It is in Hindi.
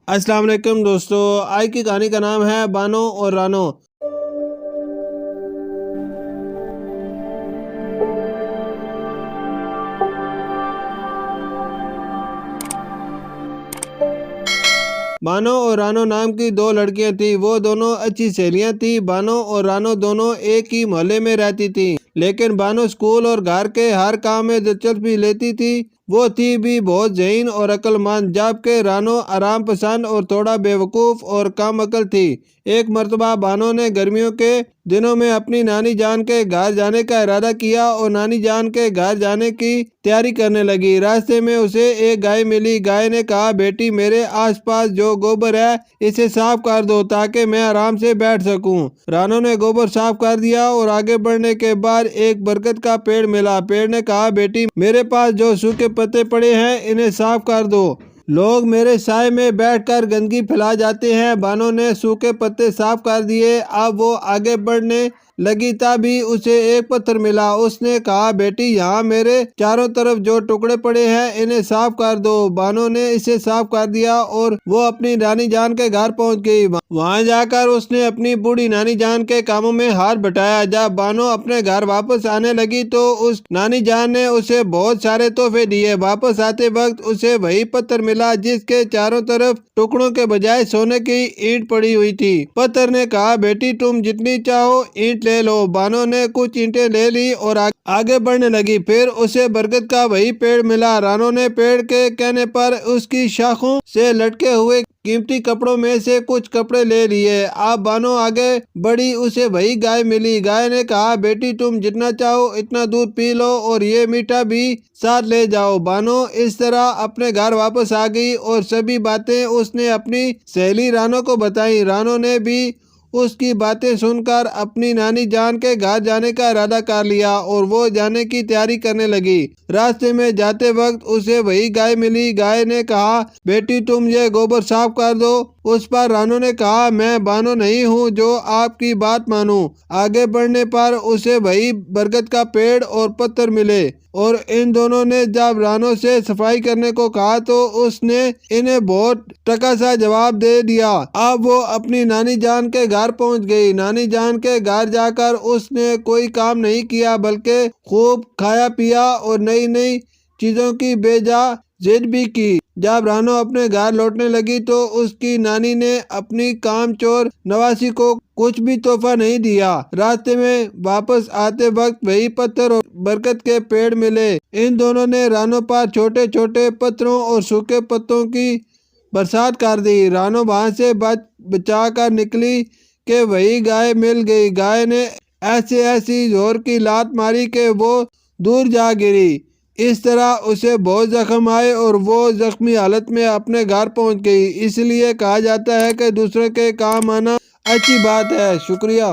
अस्सलाम वालेकुम दोस्तों, आज की कहानी का नाम है बानो और रानो। बानो और रानो नाम की दो लड़कियां थी। वो दोनों अच्छी सहेलियां थी। बानो और रानो दोनों एक ही मोहल्ले में रहती थी, लेकिन बानो स्कूल और घर के हर काम में दिलचस्पी लेती थी। वो थी भी बहुत ज़हीन और अक्लमंद, जबकि रानो आराम पसंद और थोड़ा बेवकूफ़ और कम अकल थी। एक मर्तबा बानो ने गर्मियों के दिनों में अपनी नानी जान के घर जाने का इरादा किया और नानी जान के घर जाने की तैयारी करने लगी। रास्ते में उसे एक गाय मिली। गाय ने कहा, बेटी, मेरे आसपास जो गोबर है इसे साफ कर दो ताकि मैं आराम से बैठ सकूं। रानो ने गोबर साफ कर दिया और आगे बढ़ने के बाद एक बरगद का पेड़ मिला। पेड़ ने कहा, बेटी, मेरे पास जो सूखे पत्ते पड़े हैं इन्हें साफ कर दो। लोग मेरे साय में बैठकर गंदगी फैला जाते हैं। बानो ने सूखे पत्ते साफ कर दिए। अब वो आगे बढ़ने लगी तभी उसे एक पत्थर मिला। उसने कहा, बेटी, यहाँ मेरे चारों तरफ जो टुकड़े पड़े हैं इन्हें साफ कर दो। बानो ने इसे साफ कर दिया और वो अपनी नानी जान के घर पहुंच गई। वहां जाकर उसने अपनी बूढ़ी नानी जान के कामों में हाथ बटाया। जब बानो अपने घर वापस आने लगी तो उस नानी जान ने उसे बहुत सारे तोहफे दिए। वापस आते वक्त उसे वही पत्थर मिला जिसके चारों तरफ टुकड़ों के बजाय सोने की ईंट पड़ी हुई थी। पत्थर ने कहा, बेटी, तुम जितनी चाहो ईंट ले लो। बानो ने कुछ ईंटें ले ली और आगे बढ़ने लगी। फिर उसे बरगद का वही पेड़ मिला। रानो ने पेड़ के कहने पर उसकी शाखों से लटके हुए कीमती कपड़ों में से कुछ कपड़े ले लिए। अब बानो आगे बढ़ी। उसे वही गाय मिली। गाय ने कहा, बेटी, तुम जितना चाहो इतना दूध पी लो और ये मीठा भी साथ ले जाओ। बानो इस तरह अपने घर वापस आ गई और सभी बातें उसने अपनी सहेली रानो को बताई। रानो ने भी उसकी बातें सुनकर अपनी नानी जान के घर जाने का इरादा कर लिया और वो जाने की तैयारी करने लगी। रास्ते में जाते वक्त उसे वही गाय मिली। गाय ने कहा, बेटी, तुम ये गोबर साफ कर दो। उस पर रानो ने कहा, मैं बानो नहीं हूँ जो आपकी बात मानूं। आगे बढ़ने पर उसे वही बरगद का पेड़ और पत्थर मिले और इन दोनों ने जब रानो से सफाई करने को कहा तो उसने इन्हें बहुत टका सा जवाब दे दिया। अब वो अपनी नानी जान के घर पहुंच गई। नानी जान के घर जाकर उसने कोई काम नहीं किया बल्कि खूब खाया पिया और नई नई चीजों की बेजा जिद भी की। जब रानो अपने घर लौटने लगी तो उसकी नानी ने अपनी कामचोर नवासी को कुछ भी तोहफा नहीं दिया। रास्ते में वापस आते वक्त वही पत्थर और बरगद के पेड़ मिले। इन दोनों ने रानो पर छोटे छोटे पत्थरों और सूखे पत्तों की बरसात कर दी। रानो वहां से बचा कर निकली कि वही गाय मिल गई। गाय ने ऐसी जोर की लात मारी कि वो दूर जा गिरी। इस तरह उसे बहुत जख्म आए और वो जख्मी हालत में अपने घर पहुंच गई। इसलिए कहा जाता है कि दूसरे के काम आना अच्छी बात है। शुक्रिया।